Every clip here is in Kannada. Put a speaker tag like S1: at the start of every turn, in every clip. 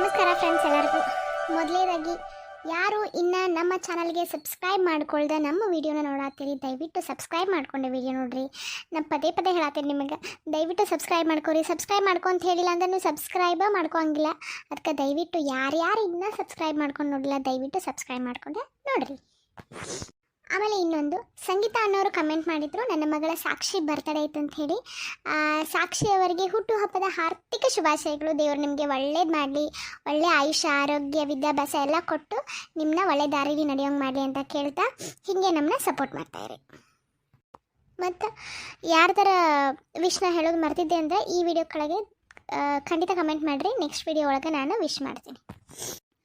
S1: ನಮಸ್ಕಾರ ಫ್ರೆಂಡ್ಸ್ ಎಲ್ಲರಿಗೂ. ಮೊದಲನೇದಾಗಿ ಯಾರು ಇನ್ನು ನಮ್ಮ ಚಾನಲ್ಗೆ ಸಬ್ಸ್ಕ್ರೈಬ್ ಮಾಡ್ಕೊಳ್ದೆ ನಮ್ಮ ವಿಡಿಯೋನ ನೋಡತ್ತೀರಿ ದಯವಿಟ್ಟು ಸಬ್ಸ್ಕ್ರೈಬ್ ಮಾಡ್ಕೊಂಡೆ ವಿಡಿಯೋ ನೋಡ್ರಿ. ನಾನು ಪದೇ ಪದೇ ಹೇಳತ್ತೀನಿ ನಿಮಗೆ, ದಯವಿಟ್ಟು ಸಬ್ಸ್ಕ್ರೈಬ್ ಮಾಡ್ಕೊರಿ. ಸಬ್ಸ್ಕ್ರೈಬ್ ಮಾಡ್ಕೊಂತ ಹೇಳಿಲ್ಲ ಅಂದ್ರೆ ನೀವು ಸಬ್ಸ್ಕ್ರೈಬ ಮಾಡ್ಕೊಳಂಗಿಲ್ಲ. ಅದಕ್ಕೆ ದಯವಿಟ್ಟು ಯಾರ್ಯಾರು ಇನ್ನೂ ಸಬ್ಸ್ಕ್ರೈಬ್ ಮಾಡ್ಕೊಂಡು ನೋಡಿಲ್ಲ ದಯವಿಟ್ಟು ಸಬ್ಸ್ಕ್ರೈಬ್ ಮಾಡ್ಕೊಂಡೆ ನೋಡ್ರಿ. ಆಮೇಲೆ ಇನ್ನೊಂದು, ಸಂಗೀತ ಅನ್ನೋರು ಕಮೆಂಟ್ ಮಾಡಿದರು ನನ್ನ ಮಗಳ ಸಾಕ್ಷಿ ಬರ್ತಡೇ ಐತೆ ಅಂತ ಹೇಳಿ. ಸಾಕ್ಷಿ ಅವರಿಗೆ ಹುಟ್ಟುಹಬ್ಬದ ಹಾರ್ದಿಕ ಶುಭಾಶಯಗಳು. ದೇವರು ನಿಮಗೆ ಒಳ್ಳೇದು ಮಾಡಲಿ, ಒಳ್ಳೆಯ ಆಯುಷ್ಯ ಆರೋಗ್ಯ ವಿದ್ಯಾಭ್ಯಾಸ ಎಲ್ಲ ಕೊಟ್ಟು ನಿಮ್ಮನ್ನ ಒಳ್ಳೆ ದಾರಿಲಿ ನಡೆಯೋಂಗೆ ಮಾಡಲಿ ಅಂತ ಕೇಳ್ತಾ ಹೀಗೆ ನಮ್ಮನ್ನ ಸಪೋರ್ಟ್ ಮಾಡ್ತಾಯಿರಿ. ಮತ್ತು ಯಾರ್ದಾರ ವಿಶ್ನ ಹೇಳೋದು ಮರ್ತಿದ್ದೆ ಅಂದರೆ ಈ ವಿಡಿಯೋ ಕೆಳಗೆ ಖಂಡಿತ ಕಮೆಂಟ್ ಮಾಡಿರಿ. ನೆಕ್ಸ್ಟ್ ವಿಡಿಯೋ ಒಳಗೆ ನಾನು ವಿಶ್ ಮಾಡ್ತೀನಿ.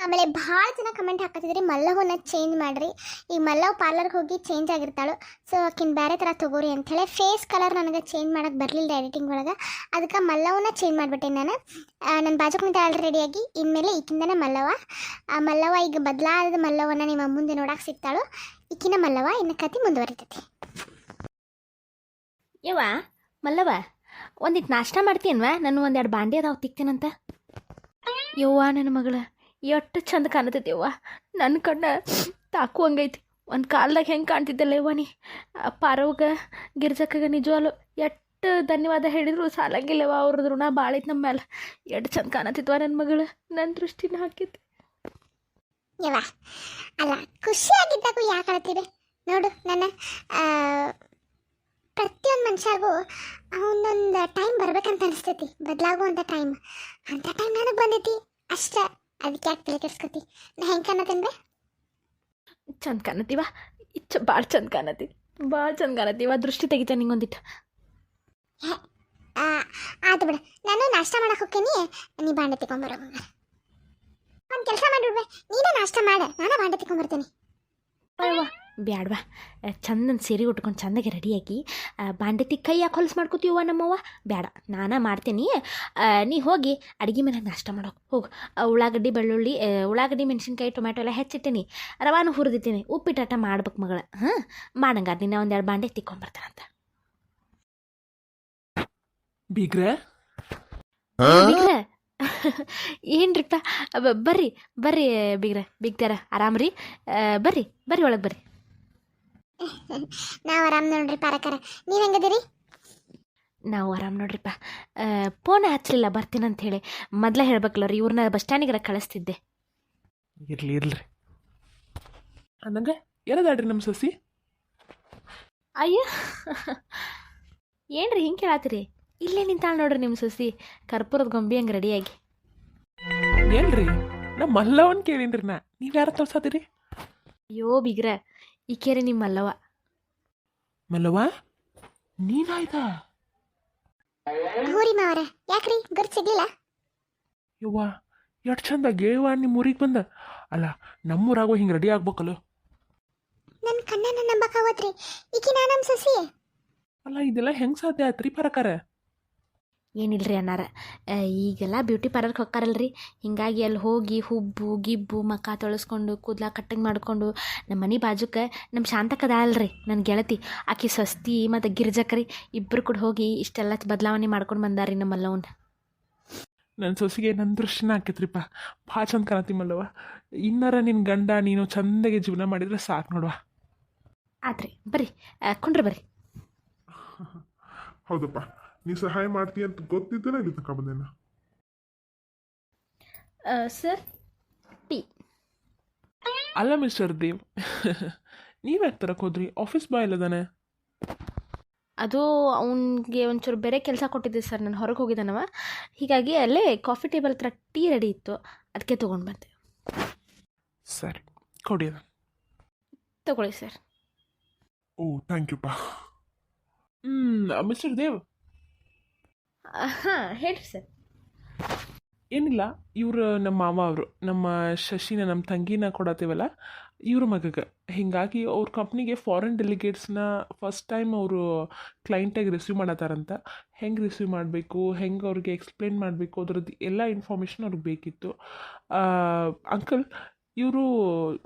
S1: ಆಮೇಲೆ ಭಾಳ ಜನ ಕಮೆಂಟ್ ಹಾಕತ್ತಿದ್ರಿ ಮಲ್ಲವನ್ನ ಚೇಂಜ್ ಮಾಡಿರಿ. ಈಗ ಮಲ್ಲವ್ ಪಾರ್ಲರ್ಗೆ ಹೋಗಿ ಚೇಂಜ್ ಆಗಿರ್ತಾಳು, ಸೊ ಆಕಿನ ಬೇರೆ ಥರ ತೊಗೋರಿ ಅಂಥೇಳಿ. ಫೇಸ್ ಕಲರ್ ನನಗೆ ಚೇಂಜ್ ಮಾಡೋಕ್ಕೆ ಬರಲಿಲ್ಲ ಎಡಿಟಿಂಗ್ ಒಳಗೆ, ಅದಕ್ಕೆ ಮಲ್ಲವನ್ನ ಚೇಂಜ್ ಮಾಡಿಬಿಟ್ಟೆ ನಾನು. ನನ್ನ ಬಾಜುಕ್ ನಿಂತ ರೆಡಿಯಾಗಿ ಇನ್ಮೇಲೆ ಈಕಿಂದನೇ ಮಲ್ಲವ. ಆ ಮಲ್ಲವ ಈಗ ಬದಲಾದ ಮಲ್ಲವನ್ನ ನಿಮ್ಮ ಮುಂದೆ ನೋಡಕ್ಕೆ ಸಿಗ್ತಾಳು. ಈಕಿನ ಮಲ್ಲವ ಇನ್ನು ಕತೆ ಮುಂದುವರಿತೈತಿ.
S2: ಯವ್ವ ಮಲ್ಲವ, ಒಂದಿಟ್ಟು ನಾಷ್ಟ ಮಾಡ್ತೀಯನ್ವಾ? ನಾನು ಒಂದೆರಡು ಬಾಂಡೆ ಅದಾವ ತಿಕ್ತೀನಂತ. ಯವ್ವ ನನ್ನ ಮಗಳ ಎಷ್ಟು ಚಂದ ಕಾಣತೈತಿವ್ವ, ನನ್ನ ಕಣ್ಣ ತಾಕುವಂಗೈತಿ. ಒಂದು ಕಾಲ್ದಾಗ ಹೆಂಗೆ ಕಾಣ್ತಿದ್ದಲ್ಲ ಯವ್ವ ನೀ. ಪಾರವ್ಗ ಗಿರ್ಜಕ್ಕಗ ನಿಜವಾಲು ಎಷ್ಟು ಧನ್ಯವಾದ ಹೇಳಿದ್ರು ಸಾಲಂಗಿಲ್ಲವ. ಅವ್ರದ್ದು ಋಣ ಭಾಳ ಐತೆ ನಮ್ಮ ಮೇಲೆ. ಎಷ್ಟು ಚಂದ ಕಾಣತಿದ್ವ ನನ್ನ ಮಗಳು, ನನ್ನ ದೃಷ್ಟಿನ ಹಾಕೈತಿ.
S1: ಯವ್ವ ಅಲ್ಲ, ಖುಷಿಯಾಗಿದ್ದಾಗೂ ಯಾಕೆ ಹೇಳ್ತೀವಿ ನೋಡು. ನನ್ನ ಪ್ರತಿಯೊಂದು ಮನುಷ್ಯಾಗೂ ಅವನೊಂದು ಟೈಮ್ ಬರ್ಬೇಕಂತ ಅನಿಸ್ತೈತಿ, ಬದಲಾಗುವಂಥ ಟೈಮ್. ಅಂಥ ಟೈಮ್ ನನಗೆ ಬಂದೈತಿ ಅಷ್ಟೇ. ಅದಕ್ಕೆ ಯಾಕೆ ತಲೆ ಕೆಡ್ಸ್ಕೊತಿ? ನಾ ಹೆಂಗೆ ಕಾಣತ್ತಂದ್ರೆ
S2: ಚಂದ ಕಾಣತೀವ, ಭಾಳ ಚಂದ ಕಾಣತಿ, ಭಾಳ ಚಂದ ಕಾಣತೀವ. ದೃಷ್ಟಿ ತೆಗಿತ ನಿಂಗೊಂದಿಟ್ಟು.
S1: ಆಯ್ತು ಬಿಡು, ನಾನು ನಾಷ್ಟ ಮಾಡಕ್ಕೆ ಹೋಗ್ತೀನಿ, ನೀ ಬಾಂಡೆ ತಗೊಂಬರೋ. ಒಂದು ಕೆಲಸ ಮಾಡಿಬಿಡ್ಬೆ, ನೀನೇ ನಾಷ್ಟ ಮಾಡ, ನಾನು ಬಾಂಡೆ ತಗೊಂಬರ್ತೀನಿ.
S2: ಅಯ್ಯವ್ವ ಬ್ಯಾಡ್ವಾ, ಚಂದನ ಸೀರೆ ಉಟ್ಕೊಂಡು ಚಂದಾಗೆ ರೆಡಿಯಾಗಿ ಬಾಂಡೆತಿ ಕೈ ಯಾಕೆ ಹೊಲಸು ಮಾಡ್ಕೋತೀವ ನಮ್ಮವ್ವ? ಬೇಡ, ನಾನೇ ಮಾಡ್ತೀನಿ. ನೀ ಹೋಗಿ ಅಡುಗೆ ಮನೆಗೆ ನಾಷ್ಟ ಮಾಡೋಕೆ ಹೋಗು. ಉಳ್ಳಾಗಡ್ಡಿ ಬೆಳ್ಳುಳ್ಳಿ, ಉಳ್ಳಾಗಡ್ಡಿ ಮೆಣಸಿನ್ಕಾಯಿ ಟೊಮ್ಯಾಟೊ ಎಲ್ಲ ಹೆಚ್ಚಿಟ್ಟಿನಿ, ರವಾನು ಹುರಿದಿದ್ದೀನಿ. ಉಪ್ಪಿಟ್ಟಾಟ ಮಾಡ್ಬೇಕು ಮಗಳ. ಹಾಂ ಮಾಡಂಗಾರ ನೀನು ಒಂದೆರಡು ಬಾಂಡೆ ತಿಕ್ಕೊಂಬರ್ತಾನಂತ.
S3: ಬೀಗ್ರೆ
S2: ಬಿಗ್ರೆ ಏನ್ರಿಪ್ಪ, ಬರ್ರಿ ಬರ್ರಿ ಬಿಗ್ರೆ, ಬಿಗ್ತಾರ ಆರಾಮ್ರಿ? ಬರ್ರಿ ಬರ್ರಿ ಒಳಗೆ ಬರ್ರಿ.
S1: ನಾವು ಆರಾಮ್ ನೋಡ್ರಿ ಪಾರಕರ, ನೀವು ಹೆಂಗದಿರಿ?
S2: ನಾವು ಆರಾಮ್ ನೋಡ್ರಿಪ್ಪ. ಫೋನ್ ಹಚ್ಚಲಿಲ್ಲ ಬರ್ತೀನಂತ ಹೇಳಿ. ಮೊದಲೇ ಹೇಳ್ಬೇಕಲ್ಲ ರೀ, ಇವ್ರನ್ನ ಬಸ್ ಸ್ಟ್ಯಾಂಡಿಗೆ ಕಳಿಸ್ತಿದ್ದೆ.
S3: ಇರ್ಲಿ ಇರ್ಲಿ. ಅನ್ನಂಗೆ ಏನದಾಡ್ರಿ ನಮ್ಮ ಸಸಿ?
S2: ಅಯ್ಯ ಏನ್ರಿ ಹಿಂಗೆ ಕೇಳತ್ತೀರಿ? ಇಲ್ಲೇ ನಿಂತಾಳ ನೋಡ್ರಿ ನಿಮ್ಮ ಸೊಸಿ, ಕರ್ಪೂರದ ಗೊಂಬಿ ಹಂಗೆ ರೆಡಿಯಾಗಿ.
S3: ಏನ್ರಿ ನಮ್ಮ ಮಲ್ಲವನ್ ಕೇಳೀನ್ರಿ ನಾ, ನೀವು ಯಾರ ತೋರ್ಸತ್ತೀರಿ?
S2: ಅಯ್ಯೋ ಬಿಗ್ರ, ಈಕೇರಿ ನಿಮ್ಮ ಮಲ್ಲವ.
S3: ಮಲ್ಲವ ನೀನಾಯ್ತಾ?
S1: ಹೂರಿ ಮಾವರ, ಯಾಕ್ರಿ ಗುರ್ತು ಸಿಗ್ಲಿಲ್ಲ?
S3: ಯವ್ವ ಎಷ್ಟು ಚಂದ ಗೇವ ನಿಮ್ಮ ಊರಿಗೆ ಬಂದ. ಅಲ್ಲ ನಮ್ಮೂರಾಗೋ ಹಿಂಗೆ ರೆಡಿ ಆಗ್ಬೇಕಲ್ಲ.
S1: ನನ್ನ ಕಣ್ಣನ್ನ ನಂಬಕ್ಕಾವತ್ರಿ, ಈಕಿ ನಾ ನಮ್ಮ ಸಸಿ.
S3: ಅಲ್ಲ ಇದೆಲ್ಲ ಹೆಂಗೆ ಸಾಧ್ಯ ಆಯ್ತು ರೀ ಪರಕಾರ?
S2: ಏನಿಲ್ರಿ ಅನ್ನಾರ, ಈಗೆಲ್ಲ ಬ್ಯೂಟಿ ಪಾರ್ಲರ್ಗೆ ಹೋಗ್ತಾರಲ್ರಿ, ಹಿಂಗಾಗಿ ಅಲ್ಲಿ ಹೋಗಿ ಹುಬ್ಬು ಗಿಬ್ಬು ಮಕ್ಕ ತೊಳಸ್ಕೊಂಡು ಕೂದಲ ಕಟ್ಟಿಂಗ್ ಮಾಡಿಕೊಂಡು ನಮ್ಮ ಮನೆ ಬಾಜುಕ್ಕೆ ನಮ್ಮ ಶಾಂತಕ್ಕದಾಳಲ್ರಿ ನನ್ನ ಗೆಳತಿ, ಆಕಿ ಸ್ವಸ್ತಿ ಮತ್ತು ಗಿರ್ಜಕ್ರಿ ಇಬ್ಬರು ಕೂಡ ಹೋಗಿ ಇಷ್ಟೆಲ್ಲ ಬದಲಾವಣೆ ಮಾಡ್ಕೊಂಡು ಬಂದಾರಿ ನಮ್ಮ ಮಲ್ಲವನ್ನ.
S3: ನನ್ನ ಸೊಸಿಗೆ ನನ್ನ ದೃಷ್ಟಿನ ಹಾಕೈತ್ರಿಪ್ಪ, ಭಾಳ ಚಂದ ಕಾಣತಿ ಮಲ್ಲವ. ಇನ್ನಾರ ನಿನ್ನ ಗಂಡ ನೀನು ಚಂದಾಗೆ ಜೀವನ ಮಾಡಿದ್ರೆ ಸಾಕು ನೋಡುವ.
S2: ಆತ್ರಿ ಬರ್ರಿ, ಕುಂಡ್ರಿ ಬರ್ರಿ.
S4: ಹೌದಪ್ಪ, ನೀ ಸಹಾಯ ಮಾಡ್ತೀಯ ಅಂತ ಗೊತ್ತಿದ್ದೇನೆ ಇಲ್ಲಿ ತನಕ ಬಂದೇನ.
S2: Sir tea.
S3: ಅಲ್ಲ ಮಿಸ್ಟರ್ ದೇವ್, ನೀವ್ಯಾಕೆ ತರಕ್ಕೆ ಹೋದ್ರಿ? ಆಫೀಸ್ ಬಾಯ್ ಅಲ್ಲದಾನೆ.
S2: ಅದು ಅವನಿಗೆ ಒಂಚೂರು ಬೇರೆ ಕೆಲಸ ಕೊಟ್ಟಿದ್ದೆ ಸರ್, ನಾನು ಹೊರಗೆ ಹೋಗಿದ್ದಾನವ. ಹೀಗಾಗಿ ಅಲ್ಲೇ ಕಾಫಿ ಟೇಬಲ್ ಹತ್ರ ಟೀ ರೆಡಿ ಇತ್ತು, ಅದಕ್ಕೆ ತೊಗೊಂಡು ಬಂದೆ.
S3: ಸರಿ ಕೊಡಿ.
S2: ತಗೊಳ್ಳಿ ಸರ್.
S4: ಓ ಥ್ಯಾಂಕ್ ಯು ಪಾ.
S3: ಮಿಸ್ಟರ್ ದೇವ್.
S2: ಹಾಂ ಹೇಳ್ರಿ ಸರ್.
S3: ಏನಿಲ್ಲ, ಇವರು ನಮ್ಮ ಮಾವ ಅವರು, ನಮ್ಮ ಶಶಿನ ನಮ್ಮ ತಂಗಿನ ಕೊಡತ್ತೀವಲ್ಲ ಇವ್ರ ಮಗಗೆ. ಹೀಗಾಗಿ ಅವ್ರ ಕಂಪ್ನಿಗೆ ಫಾರಿನ್ ಡೆಲಿಗೇಟ್ಸ್ನ ಫಸ್ಟ್ ಟೈಮ್ ಅವರು ಕ್ಲೈಂಟಾಗಿ ರಿಸೀವ್ ಮಾಡತ್ತಾರಂತ. ಹೆಂಗೆ ರಿಸೀವ್ ಮಾಡಬೇಕು, ಹೆಂಗೆ ಅವ್ರಿಗೆ ಎಕ್ಸ್ಪ್ಲೇನ್ ಮಾಡಬೇಕು, ಅದ್ರದ್ದು ಎಲ್ಲ ಇನ್ಫಾರ್ಮೇಷನ್ ಅವ್ರಿಗೆ ಬೇಕಿತ್ತು. ಅಂಕಲ್ ಇವರು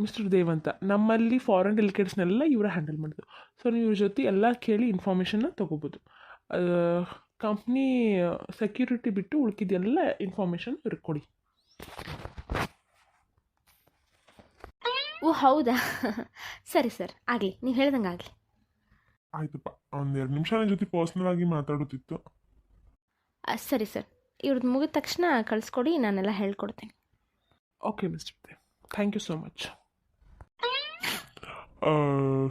S3: ಮಿಸ್ಟರ್ ದೇವ್ ಅಂತ, ನಮ್ಮಲ್ಲಿ ಫಾರಿನ್ ಡೆಲಿಗೇಟ್ಸ್ನೆಲ್ಲ ಇವರೇ ಹ್ಯಾಂಡಲ್ ಮಾಡೋದು. ಸೊ ನೀವು ಇವ್ರ ಜೊತೆ ಎಲ್ಲ ಕೇಳಿ ಇನ್ಫಾರ್ಮೇಷನ್ನ ತೊಗೋಬೋದು. ಕಂಪ್ನಿ ಸೆಕ್ಯೂರಿಟಿ ಬಿಟ್ಟು ಉಳ್ಕಿದ್ದೆಲ್ಲ ಇನ್ಫಾರ್ಮೇಷನ್ ಇವ್ರಿಗೆ ಕೊಡಿ.
S2: ಹೌದಾ ಸರಿ ಸರ್ ಆಗಲಿ ನೀವು ಹೇಳ್ದಂಗೆ ಆಗಲಿ.
S4: ಆಯ್ತಪ್ಪ, ಒಂದೆರಡು ನಿಮಿಷ ನನ್ನ ಜೊತೆ ಪರ್ಸ್ನಲ್ ಆಗಿ ಮಾತಾಡೋದಿತ್ತು.
S2: ಸರಿ ಸರ್, ಇವ್ರದ್ದು ಮುಗಿದ ತಕ್ಷಣ ಕಳಿಸ್ಕೊಡಿ, ನಾನೆಲ್ಲ ಹೇಳ್ಕೊಡ್ತೀನಿ.
S3: Okay mister Dev, thank you so much.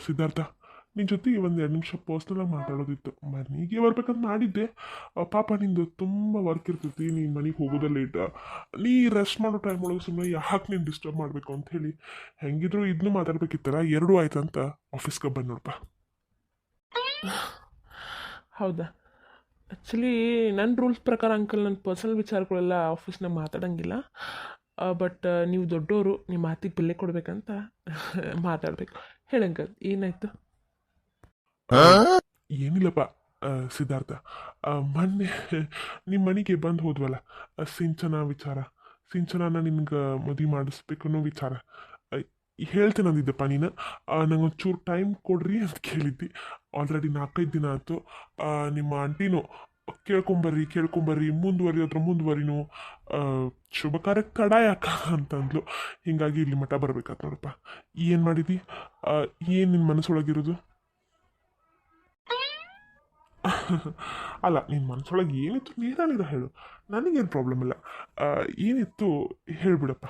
S4: Siddharth, ನಿನ್ನ ಜೊತೆ ಒಂದೆರಡು ನಿಮಿಷ ಪರ್ಸ್ನಲಾಗಿ ಮಾತಾಡೋದಿತ್ತು. ಮನೆಗೆ ಬರ್ಬೇಕಂತ ಮಾಡಿದ್ದೆ. ಪಾಪ ನಿಂದು ತುಂಬ ವರ್ಕ್ ಇರ್ತೈತಿ, ನೀನು ಮನೆಗೆ ಹೋಗೋದೇ ಲೇಟ್. ನೀ ರೆಸ್ಟ್ ಮಾಡೋ ಟೈಮ್ ಒಳಗೆ ಸುಮ್ಮನೆ ಯಾಕೆ ನೀನು ಡಿಸ್ಟರ್ಬ್ ಮಾಡಬೇಕು ಅಂತ ಹೇಳಿ ಹೆಂಗಿದ್ರು ಇದನ್ನು ಮಾತಾಡ್ಬೇಕಿತ್ತಲ್ಲ, ಎರಡೂ ಆಯ್ತಂತ ಆಫೀಸ್ಗೆ ಬಂದು ನೋಡಪ್ಪ.
S3: ಹೌದಾ? ಆ್ಯಕ್ಚುಲಿ ನನ್ನ ರೂಲ್ಸ್ ಪ್ರಕಾರ ಅಂಕಲ್ ನನ್ನ ಪರ್ಸನಲ್ ವಿಚಾರಗಳೆಲ್ಲ ಆಫೀಸ್ನಾಗ ಮಾತಾಡೋಂಗಿಲ್ಲ. ಬಟ್ ನೀವು ದೊಡ್ಡವರು, ನಿಮ್ಮ ಮಾತಿಗೆ ಬೆಲೆ ಕೊಡಬೇಕಂತ ಮಾತಾಡಬೇಕು. ಹೇಳಂಕಲ್, ಏನಾಯಿತು?
S4: ಏನಿಲ್ಲಪ್ಪ ಸಿದ್ಧಾರ್ಥ, ಮೊನ್ನೆ ನಿಮ್ಮ ಮನೆಗೆ ಬಂದು ಹೋದ್ವಲ್ಲ, ಸಿಂಚನ ವಿಚಾರ, ಸಿಂಚನನ ನಿನ್ಗೆ ಮದುವೆ ಮಾಡಿಸ್ಬೇಕು ಅನ್ನೋ ವಿಚಾರ ಹೇಳ್ತೇನೆ ಅಂದಿದ್ದಪ್ಪ ನೀನು. ನಂಗೊಂಚೂರು ಟೈಮ್ ಕೊಡ್ರಿ ಅಂತ ಕೇಳಿದ್ದಿ. ಆಲ್ರೆಡಿ 4-5 ದಿನ ಆಯಿತು. ನಿಮ್ಮ ಆಂಟಿನೂ ಕೇಳ್ಕೊಂಬರ್ರಿ ಮುಂದುವರಿನೂ ಶುಭ ಕಾರ್ಯಕ್ಕೆ ತಡ ಯಾಕ ಅಂತಂದ್ಲು. ಹೀಗಾಗಿ ಇಲ್ಲಿ ಮಠ ಬರ್ಬೇಕಾತ್ ನೋಡಪ್ಪ. ಏನು ಮಾಡಿದಿ? ಏನು ನಿನ್ನ ಮನಸ್ಸೊಳಗಿರೋದು? ಅಲ್ಲ, ನಿನ್ನ ಮನಸ್ಸೊಳಗೆ ಏನಿತ್ತು ನೇರ ಹೇಳು, ನನಗೇನು ಪ್ರಾಬ್ಲಮ್ ಇಲ್ಲ. ಏನಿತ್ತು ಹೇಳ್ಬಿಡಪ್ಪ.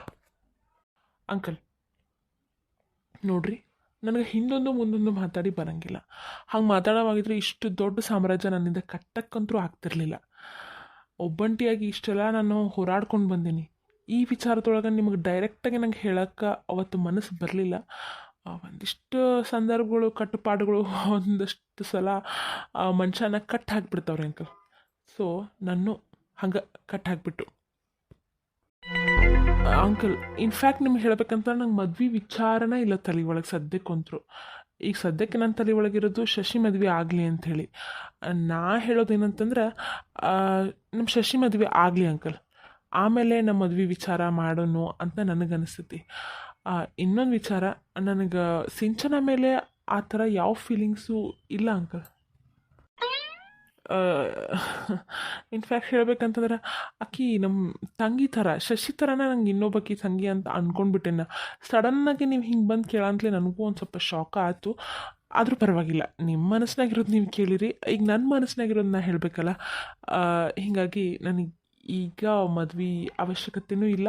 S3: ಅಂಕಲ್ ನೋಡ್ರಿ, ನನಗೆ ಹಿಂದೊಂದು ಮುಂದೊಂದು ಮಾತಾಡಿ ಬರೋಂಗಿಲ್ಲ. ಹಂಗೆ ಮಾತಾಡೋವಾಗಿದ್ರೆ ಇಷ್ಟು ದೊಡ್ಡ ಸಾಮ್ರಾಜ್ಯ ನನ್ನಿಂದ ಕಟ್ಟಕ್ಕಂತೂ ಆಗ್ತಿರ್ಲಿಲ್ಲ. ಒಬ್ಬಂಟಿಯಾಗಿ ಇಷ್ಟೆಲ್ಲ ನಾನು ಹೋರಾಡ್ಕೊಂಡು ಬಂದೀನಿ. ಈ ವಿಚಾರದೊಳಗೆ ನಿಮಗೆ ಡೈರೆಕ್ಟಾಗಿ ನಂಗೆ ಹೇಳೋಕ್ಕೆ ಅವತ್ತು ಮನಸ್ಸು ಬರಲಿಲ್ಲ. ಒಂದಿಷ್ಟು ಸಂದರ್ಭಗಳು, ಕಟ್ಟುಪಾಡುಗಳು ಒಂದಷ್ಟು ಸಲ ಮನುಷ್ಯನ ಕಟ್ ಹಾಕಿಬಿಡ್ತಾವ್ರಿ ಅಂಕಲ್. ಸೊ ನಾನು ಹಂಗೆ ಕಟ್ ಹಾಕಿಬಿಟ್ಟು ಅಂಕಲ್, ಇನ್ಫ್ಯಾಕ್ಟ್ ನಿಮ್ಗೆ ಹೇಳ್ಬೇಕಂತ ನಂಗೆ ಮದ್ವೆ ವಿಚಾರನ ಇಲ್ಲ ತಲೆ ಒಳಗೆ ಸದ್ಯಕ್ಕಂತರು. ಈಗ ಸದ್ಯಕ್ಕೆ ನನ್ನ ತಲೆ ಒಳಗಿರೋದು ಶಶಿ ಮದುವೆ ಆಗಲಿ ಅಂಥೇಳಿ. ನಾ ಹೇಳೋದೇನಂತಂದ್ರೆ, ನಮ್ಮ ಶಶಿ ಮದುವೆ ಆಗಲಿ ಅಂಕಲ್, ಆಮೇಲೆ ನಮ್ಮ ಮದ್ವೆ ವಿಚಾರ ಮಾಡೋಣ ಅಂತ ನನಗನ್ನಿಸ್ತೈತಿ. ಇನ್ನೊಂದು ವಿಚಾರ, ನನಗೆ ಸಿಂಚನ ಮೇಲೆ ಆ ಥರ ಯಾವ ಫೀಲಿಂಗ್ಸು ಇಲ್ಲ ಅಂಕಲ್. ಇನ್ಫ್ಯಾಕ್ಟ್ ಹೇಳ್ಬೇಕಂತಂದ್ರೆ ಆಕಿ ನಮ್ಮ ತಂಗಿ ಥರ, ಶಶಿ ಥರನೇ ನಂಗೆ ಇನ್ನೊಬ್ಬಾಕಿ ತಂಗಿ ಅಂತ ಅಂದ್ಕೊಂಡ್ಬಿಟ್ಟೆನ. ಸಡನ್ನಾಗಿ ನೀವು ಹಿಂಗೆ ಬಂದು ಕೇಳಂತಲೇ ನನಗೂ ಒಂದು ಸ್ವಲ್ಪ ಶಾಕ್ ಆಯಿತು. ಆದರೂ ಪರವಾಗಿಲ್ಲ, ನಿಮ್ಮ ಮನಸ್ಸಿನಾಗಿರೋದು ನೀವು ಕೇಳಿರಿ, ಈಗ ನನ್ನ ಮನಸ್ಸಿನಾಗಿರೋದು ನಾ ಹೇಳಬೇಕಲ್ಲ. ಹೀಗಾಗಿ ನನಗೆ ಈಗ ಮದ್ವೆ ಅವಶ್ಯಕತೆಯೂ ಇಲ್ಲ.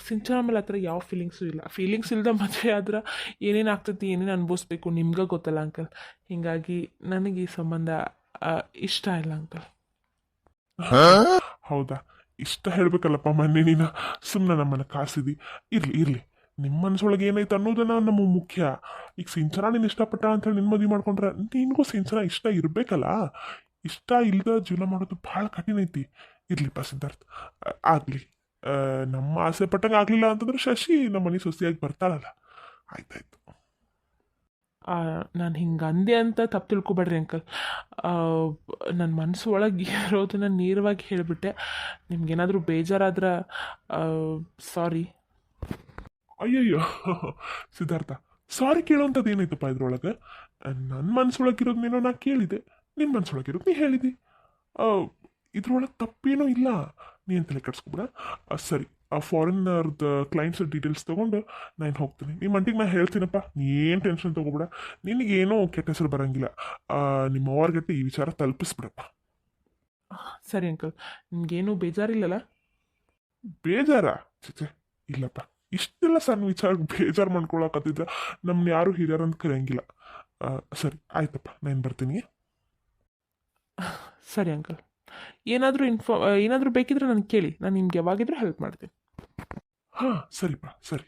S3: ಸಿಂಚನ ಮೇಲೆ ಆ ಥರ ಯಾವ ಫೀಲಿಂಗ್ಸು ಇಲ್ಲ. ಫೀಲಿಂಗ್ಸ್ ಇಲ್ಲದ ಮದುವೆ ಆದ್ರೆ ಏನೇನು ಆಗ್ತೈತಿ, ಏನೇನು ಅನುಭವಿಸ್ಬೇಕು ನಿಮ್ಗೆ ಗೊತ್ತಲ್ಲ ಅಂಕಲ್. ಹೀಗಾಗಿ ನನಗೆ ಈ ಸಂಬಂಧ ಇಷ್ಟ ಇಲ್ಲ ಅಂಕಲ್.
S4: ಹೌದಾ? ಇಷ್ಟ ಹೇಳ್ಬೇಕಲ್ಲಪ್ಪ ಮೊನ್ನೆ ನೀನು ಸುಮ್ಮನೆ ನಮ್ಮನ್ನು ಕಾಸಿದಿ. ಇರಲಿ, ನಿಮ್ಮ ಮನಸ್ಸೊಳಗೆ ಏನೈತೆ ಅನ್ನೋದನ್ನ ನಮಗೆ ಮುಖ್ಯ. ಈಗ ಸಿಂಚನ ನೀನು ಇಷ್ಟಪಟ್ಟ ಅಂತೇಳಿ ನಿನ್ನ ಮದುವೆ ಮಾಡ್ಕೊಂಡ್ರೆ ನಿನಗೂ ಸಿಂಚನ ಇಷ್ಟ ಇರಬೇಕಲ್ಲ. ಇಷ್ಟ ಇಲ್ಲದ ಜೀವನ ಮಾಡೋದು ಭಾಳ ಕಠಿಣ ಐತಿ. ಇರಲಿಪ್ಪ ಸಿದ್ಧಾರ್ಥ, ಆಗಲಿ. ನಮ್ಮ ಆಸೆ ಪಟ್ಟಂಗೆ ಆಗಲಿಲ್ಲ ಅಂತಂದ್ರೆ ಶಶಿ ನಮ್ಮ ಮನೆ ಸೊಸೆಯಾಗಿ ಬರ್ತಾಳಲ್ಲ. ಆಯ್ತಾಯ್ತು.
S3: ನಾನು ಹಿಂಗೆ ಅಂದೆ ಅಂತ ತಪ್ಪು ತಿಳ್ಕೊಬೇಡ್ರಿ ಅಂಕಲ್. ನನ್ನ ಮನಸ್ಸು ಒಳಗೆ ಇರೋದನ್ನ ನೇರವಾಗಿ ಹೇಳಿಬಿಟ್ಟೆ. ನಿಮ್ಗೇನಾದರೂ ಬೇಜಾರಾದ್ರೆ ಸಾರಿ.
S4: ಅಯ್ಯಯ್ಯೋ ಸಿದ್ಧಾರ್ಥ, ಸಾರಿ ಕೇಳೋಂಥದ್ದು ಏನೈತಪ್ಪ ಇದ್ರೊಳಗೆ? ನನ್ನ ಮನಸ್ಸೊಳಗಿರೋದನ್ನೇನೋ ನಾ ಕೇಳಿದೆ, ನಿನ್ನ ಮನಸ್ಸೊಳಗಿರೋದು ನೀ ಹೇಳಿದಿ. ಇದ್ರೊಳಗೆ ತಪ್ಪೇನೂ ಇಲ್ಲ, ನೀ ಅಂತಲೇ ಕಟ್ಸ್ಕೊಬಿಡ. ಸರಿ, ಆ ಫಾರಿನರ್ದು ಕ್ಲೈಂಟ್ಸ್ ಡೀಟೇಲ್ಸ್ ತೊಗೊಂಡು ನಾನು ಹೋಗ್ತೀನಿ. ನಿಮ್ಮ ಅಂಟಿಗೆ ನಾನು ಹೇಳ್ತೀನಪ್ಪ, ನೀ ಏನು ಟೆನ್ಷನ್ ತೊಗೊಬಿಡ. ನಿನಗೇನೋ ಕೆಟ್ಟ ಹೆಸರು ಬರೋಂಗಿಲ್ಲ. ನಿಮ್ಮ ಅವ್ರಿಗಟ್ಟೆ ಈ ವಿಚಾರ ತಲುಪಿಸ್ಬಿಡಪ್ಪ.
S3: ಸರಿ ಅಂಕಲ್, ನಿಮಗೇನು ಬೇಜಾರಿಲ್ಲಲ್ಲ?
S4: ಬೇಜಾರ? ಚಿಚೆ ಇಲ್ಲಪ್ಪ. ಇಷ್ಟೆಲ್ಲ ಸಣ್ಣ ವಿಚಾರ ಬೇಜಾರು ಮಾಡ್ಕೊಳಕತ್ತಿದ್ರೆ ನಮ್ಮನ್ನ ಯಾರು ಹಿರಿಯರಂತ ಕರೆಯಂಗಿಲ್ಲ. ಸರಿ ಆಯ್ತಪ್ಪ, ನಾನು ಬರ್ತೀನಿ.
S3: ಸರಿ ಅಂಕಲ್, ಏನಾದರೂ ಬೇಕಿದ್ರೆ ನನಗೆ ಕೇಳಿ, ನಾನು ನಿಮ್ಗೆ ಯಾವಾಗಿದ್ರೂ ಹೆಲ್ಪ್ ಮಾಡ್ತೀನಿ.
S4: ಹಾಂ ಸರಿಪ್ಪ, ಸರಿ.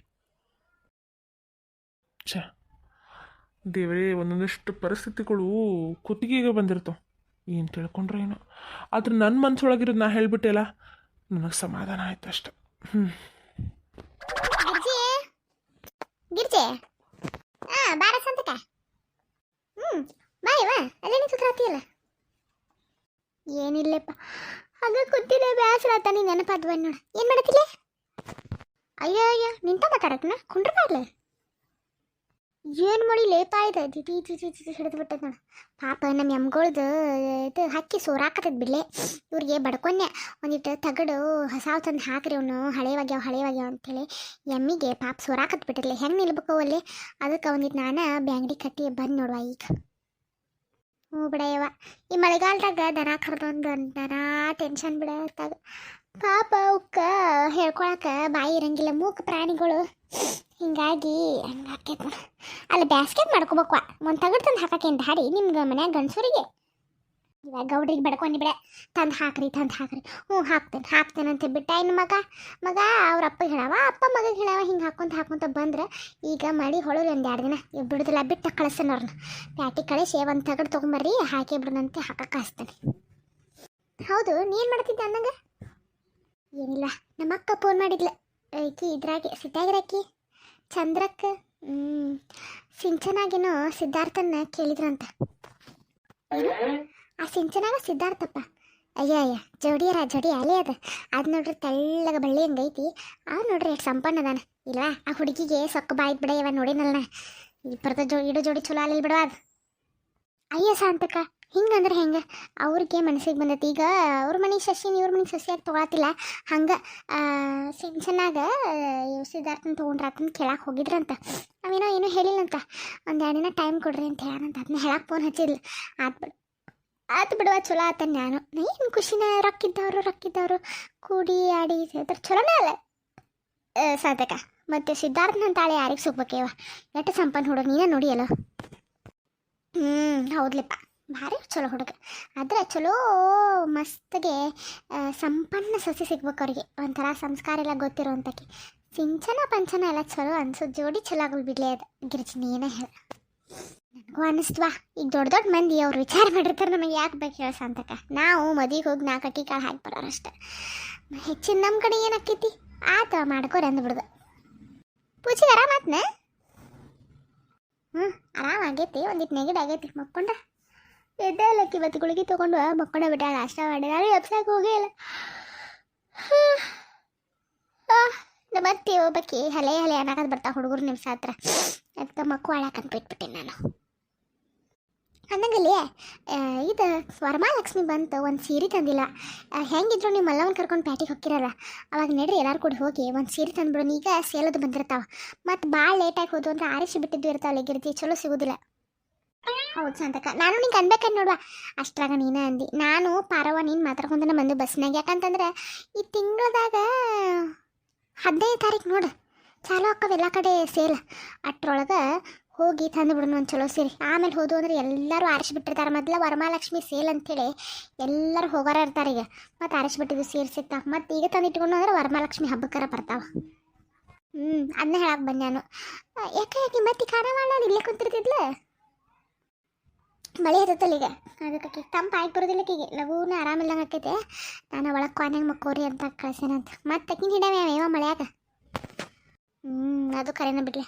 S3: ದೇವರೇ, ಒಂದೊಂದಷ್ಟು ಪರಿಸ್ಥಿತಿಗಳು ಕುತ್ತಿಗೆಗೆ ಬಂದಿರ್ತಾವೆ, ಏನು ತಿಳ್ಕೊಂಡ್ರೆ ಏನೋ. ಆದ್ರೆ ನನ್ನ ಮನಸ್ಸೊಳಗಿರೋದು ನಾ ಹೇಳಿಬಿಟ್ಟೆಲ್ಲ, ನನಗೆ ಸಮಾಧಾನ ಆಯ್ತು ಅಷ್ಟೆ.
S1: ಗಿರ್ಜೆ ಬಾರ ಸಂತಕ. ಬಾಯವ್ವ, ಅಲ್ಲೇನು ಸುತ್ತಾತಿಯಲ್ಲ? ಏನಿಲ್ಲಪ್ಪ, ಹಾಗೆ ಕೂತಿದ್ದೆ, ಬೇಸರ ಆತ. ನೀನು ನೆನಪಾದ್ವ ನೋಡ. ಏನು ಮಾಡತ್ತಿಲ್ಲ? ಅಯ್ಯೋ ನಿಂತ ಮಾತಾಡಕ್ನ ಕುಂಡ್ರ ಬಾರ್ಲೆ. ಏನು ಮಾಡಿ ಲೇಪ ಇದೆ ದಿಟಿ ಹಿಡಿದು ಬಿಟ್ಟದ ನೋಡು. ಪಾಪ ನಮ್ಮ ಎಮ್ಗಳ್ದು ಇದು ಹಕ್ಕಿ ಸೋರಾಕತ್ತದ ಬಿಡ್ಲೆ. ಇವ್ರಿಗೆ ಬಡ್ಕೊಂಡೆ ಒಂದಿಟ್ಟು ತಗಡು ಹೊಸಾವ್ ತಂದು ಹಾಕ್ರಿ ಅವನು ಹಳೇವಾಗ್ಯಾವ ಅಂಥೇಳಿ ಎಮ್ಮಿಗೆ ಪಾಪ ಸೋರಾಕತ್ ಬಿಟ್ಟಿರ್ಲಿ. ಹೆಂಗೆ ನಿಲ್ಬೇಕು ಅಲ್ಲಿ, ಅದಕ್ಕೆ ಒಂದಿಟ್ಟು ನಾನು ಬ್ಯಾಂಗಡಿ ಕಟ್ಟಿ ಬಂದು ನೋಡುವ ಈಗ. ಹ್ಞೂ ಬಿಡಯ್ಯವ, ಈ ಮಳೆಗಾಲದಾಗ ದನ ಕರೆದೊಂದು ದನ ಟೆನ್ಷನ್ ಬಿಡತ್ತಾಗ. ಪಾಪ ಅವಕ್ಕ ಹೇಳ್ಕೊಳಕ್ಕೆ ಬಾಯಿ ಇರಂಗಿಲ್ಲ, ಮೂಕ ಪ್ರಾಣಿಗಳು. ಹಿಂಗಾಗಿ ಹಂಗಾಕೈತೆ ನೋಡು. ಅಲ್ಲಿ ಬ್ಯಾಸ್ಕೆಟ್ ಮಾಡ್ಕೋಬೇಕು, ಒಂದು ತಗಡು ತಂದು ಹಾಕಕ್ಕೇನು ದಾಡಿ ನಿಮ್ಗೆ ಮನ್ಯಾಗ ಗಂಡಸೂರಿಗೆ. ಇವಾಗ ಗೌಡ್ರಿಗೆ ಬಡ್ಕೊಂಡು ಬಿಡ, ತಂದು ಹಾಕ್ರಿ. ಹ್ಞೂ ಹಾಕ್ತೇನೆ ಅಂತ ಬಿಟ್ಟ. ಇನ್ನು ಮಗ ಅವ್ರ ಅಪ್ಪಗೆ ಹೇಳವ, ಅಪ್ಪ ಮಗಗೆ ಹೇಳವ. ಹಿಂಗೆ ಹಾಕ್ಕೊಂತ ಬಂದ್ರೆ ಈಗ ಮಳೆ ಹೊಳೋದು ಒಂದು 2 ದಿನ ಬಿಡುದಿಲ್ಲ, ಬಿಟ್ಟು ಕಳಿಸ್ತಾನೆ ಅವ್ರನ್ನ. ಪ್ಯಾಟಿ ಕಳಿಸಿ ಒಂದು ತಗಡು ತೊಗೊಂಬರ್ರಿ, ಹಾಕಿ ಬಿಡೋದಂತೆ ಹಾಕಕ್ಕೆ ಹಚ್ತಾನೆ. ಹೌದು, ನೀನು ಮಾಡ್ತಿದ್ದೆ ಅನ್ನಂಗೆ? ಏನಿಲ್ಲ, ನಮ್ಮ ಅಕ್ಕ ಫೋನ್ ಮಾಡಿದ್ಲ. ಈಕಿ ಇದ್ರಾಗೆ ಸಿಟ್ಟಾಗಿರಾಕಿ ಚಂದ್ರಕ್ಕ ಸಿಂಚನಾಗೇನೋ ಸಿದ್ಧಾರ್ಥನ ಕೇಳಿದ್ರಂತ. ಆ ಸಿಂಚನಾಗ ಸಿದ್ಧಾರ್ಥಪ್ಪ ಅಯ್ಯ ಜೋಡಿ ಅಲೆ ಅದು ನೋಡ್ರಿ ತೆಳ್ಳಗ ಬಳ್ಳಿ ಹಂಗೈತಿ. ನೋಡ್ರಿ ಎಷ್ಟು ಸಂಪನ್ನ ಅದಾನ ಇಲ್ವಾ? ಆ ಹುಡುಗಿಗೆ ಸೊಕ್ಕ ಬಾಯ್ತು ಬಿಡ. ಇವ ನೋಡಿನಲ್ಲ, ಇಬ್ಬರದ ಇಡೋ ಜೋಡಿ ಚಲೋ ಅಲ್ಲಿಲ್ಲ ಬಿಡವ ಅದು. ಅಯ್ಯ ಸಾಂತಕ್ಕ, ಹಿಂಗಂದ್ರೆ ಹೆಂಗೆ? ಅವ್ರಿಗೆ ಮನಸ್ಸಿಗೆ ಬಂದೈತಿ. ಈಗ ಅವ್ರ ಮನೆ ಸಸಿನ ಇವ್ರ ಮನೆ ಸಸಿಯಾಗಿ ತೊಗೊಳತಿಲ್ಲ. ಹಂಗೆ ಸಿಂಚನಾಗ ಸಿದ್ಧಾರ್ಥನ ತೊಗೊಂಡ್ರಾತಂತ ಕೇಳಕ್ಕೆ ಹೋಗಿದ್ರಂತ. ಏನೂ ಹೇಳಿಲ್ಲಂತ. ಒಂದು 2 ದಿನ ಟೈಮ್ ಕೊಡ್ರಿ ಅಂತ ಹೇಳಂತ. ಅದನ್ನ ಹೇಳಕ್ಕೆ ಫೋನ್ ಹಚ್ಚಿಲ್ಲ. ಆತು ಬಿಡುವ, ಚಲೋ ಆತ. ನಾನು ಏನು ಖುಷಿನ, ರೊಕ್ಕಿದ್ದವರು ಕೂಡಿ ಆಡಿ ಅದ್ರ ಚಲೋನೇ ಅಲ್ಲ ಸಾಧಕ. ಮತ್ತು ಸಿದ್ಧಾರ್ಥನ ತಾಳೆ ಯಾರಿಗೆ ಸಿಗ್ಬೇಕೇವ? ಎಷ್ಟು ಸಂಪನ್ನ ಹುಡುಗ, ನೀನೇ ನೋಡಿಯಲ್ಲ. ಹೌದ್ಲಿಪ್ಪ, ಭಾರಿ ಚಲೋ ಹುಡುಗ. ಆದರೆ ಚಲೋ ಮಸ್ತ್ಗೆ ಸಂಪನ್ನ ಸಸಿ ಸಿಗ್ಬೇಕು ಅವ್ರಿಗೆ. ಒಂಥರ ಸಂಸ್ಕಾರ ಎಲ್ಲ ಗೊತ್ತಿರೋಂಥಕ್ಕೆ. ಸಿಂಚನ ಪಂಚನ ಎಲ್ಲ ಚಲೋ ಅನ್ಸೋ ಜೋಡಿ ಚಲೋ ಆಗಲ್ ಬಿಡ್ಲೇ. ಅದು ಗಿರ್ಜಿನಿ ಏನೇ ಹೇಳ, ನನಗೂ ಅನ್ನಿಸ್ತ್ವಾ. ಈಗ ದೊಡ್ಡ ಮಂದಿ ಅವ್ರು ವಿಚಾರ ಮಾಡಿರ್ತಾರೆ, ನಮಗೆ ಯಾಕೆ ಬೇಕು ಹೇಳ ಸಂತಕ. ನಾವು ಮದುವೆಗೆ ಹೋಗಿ 4 ಅಟ್ಟಿ ಕಾಳು ಹಾಕಿ ಬರೋರಷ್ಟೆ. ಹೆಚ್ಚಿನ ನಮ್ಮ ಕಡೆ ಏನಾಕೈತಿ ಆತ ಮಾಡ್ಕೋರಿ ಅಂದ್ಬಿಡ್ದು. ಪೂಜೆಗೆ ಆರಾಮಾತ್ನ? ಆರಾಮಾಗೈತಿ. ಒಂದಿಟ್ಟು ನೆಗಡಿ ಆಗೈತಿ. ಮಕ್ಕೊಂಡ ಎದ್ದೆ ಇಲ್ಲಕ್ಕಿ ಇವತ್ತು ಗುಳಿಗೆ ತೊಗೊಂಡು ಮಕ್ಕೊಂಡ ಬಿಟ್ಟಾಳ. ನಾಷ್ಟ ಮಾಡಿ ನಾನು ಎಬ್ಸಾಗ ಹೋಗೇ ಇಲ್ಲ. ಮತ್ತೆ ಒಬ್ಬಾಕಿ ಹಲೆ ಅನ್ನಕದ್ ಬರ್ತಾ ಹುಡುಗರು ನಿಮ್ಸ ಹತ್ರ. ಅದಕ್ಕೆ ಮಕ್ಕು ಆಳಕಂತ ಬಿಟ್ಬಿಟ್ಟೆ ನಾನು. ಅನ್ನಂಗಲ್ಲಿ ಇದು ವರಮಹಾಲಕ್ಷ್ಮಿ ಬಂತು, ಒಂದು ಸೀರೆ ತಂದಿಲ್ಲ. ಹೆಂಗಿದ್ರು ನೀವು ಮಲ್ಲವನ್ನ ಕರ್ಕೊಂಡು ಪ್ಯಾಟಿಗೆ ಹೋಗಿರಲ್ಲ, ಅವಾಗ ನಡ್ರಿ ಎಲ್ಲರೂ ಕೂಡ ಹೋಗಿ ಒಂದು ಸೀರೆ ತಂದ್ಬಿಡೋಣ. ಈಗ ಸೇಲದು ಬಂದಿರ್ತಾವ, ಮತ್ತು ಭಾಳ ಲೇಟಾಗಿ ಹೋದು ಅಂದ್ರೆ ಆರಿಸಿ ಬಿಟ್ಟಿದ್ದು ಇರ್ತಾವಲ್ಲ ಗಿರ್ತಿ, ಚಲೋ ಸಿಗೋದಿಲ್ಲ. ಹೌದು ಸಂತಕ, ನಾನು ನಿಂಗೆ ಅನ್ಬೇಕಂತ ನೋಡುವ. ಅಷ್ಟ್ರಾಗ ನೀನು ಅಂದು ನಾನು ಪಾರವ್ವ ನೀನು ಮಾತಾಡ್ಕೊಂಡನ ಬಂದು ಬಸ್ನಾಗ. ಯಾಕಂತಂದ್ರೆ ಈ ತಿಂಗಳದಾಗ 15 ತಾರೀಕು ನೋಡು ಚಾಲು ಆಕ್ಕವೆಲ್ಲ ಕಡೆ ಸೇಲ್. ಅಷ್ಟ್ರೊಳಗೆ ಹೋಗಿ ತಂದು ಬಿಡೋಣ ಒಂದು ಚಲೋ ಸೀರೆ. ಆಮೇಲೆ ಹೋದು ಅಂದ್ರೆ ಎಲ್ಲರೂ ಆರಿಸಿಬಿಟ್ಟಿರ್ತಾರೆ. ಮೊದಲ ವರಮಹಾಲಕ್ಷ್ಮಿ ಸೇಲ್ ಅಂಥೇಳಿ ಎಲ್ಲರೂ ಹೋಗಾರ ಇರ್ತಾರೆ. ಈಗ ಮತ್ತು ಆರಿಸಿಬಿಟ್ಟಿದ್ದು ಸೀರೆ ಸಿಗ್ತಾವೆ. ಮತ್ತು ಈಗ ತಂದಿಟ್ಕೊಂಡು ಅಂದ್ರೆ ವರಮಹಾಲಕ್ಷ್ಮಿ ಹಬ್ಬಕ್ಕರ ಬರ್ತಾವೆ. ಅದನ್ನ ಹೇಳಕ್ಕೆ ಬಂದೆ ನಾನು. ಯಾಕೆ ಮತ್ತೆ ಖಾನ ಮಾಡ ಇಲ್ಲೇ ಕುಂತಿರ್ತಿದ್ಲ? ಮಳೆ ಹತ್ತಲ್ಲ ಈಗ, ಅದಕ್ಕೆ ತಂಪು ಆಯ್ತು ಬರೋದಿಲ್ಲ. ಈಗೆ ಲಘೂನ ಆರಾಮಿಲ್ಲಂಗೆ ಆಕೈತೆ. ನಾನು ಒಳಗೆ ಕ್ವಾನ್ಯಾಗ ಮಕ್ಕೋರಿ ಅಂತ ಕಳ್ಸೇನಂತ. ಮತ್ತೆ ಅಕ್ಕಿನ ಹಿಡವೆ ಯಾವ ಮಳೆಯಾಗ. ಅದು ಕರೆನ ಬಿಡ್ಲಿ.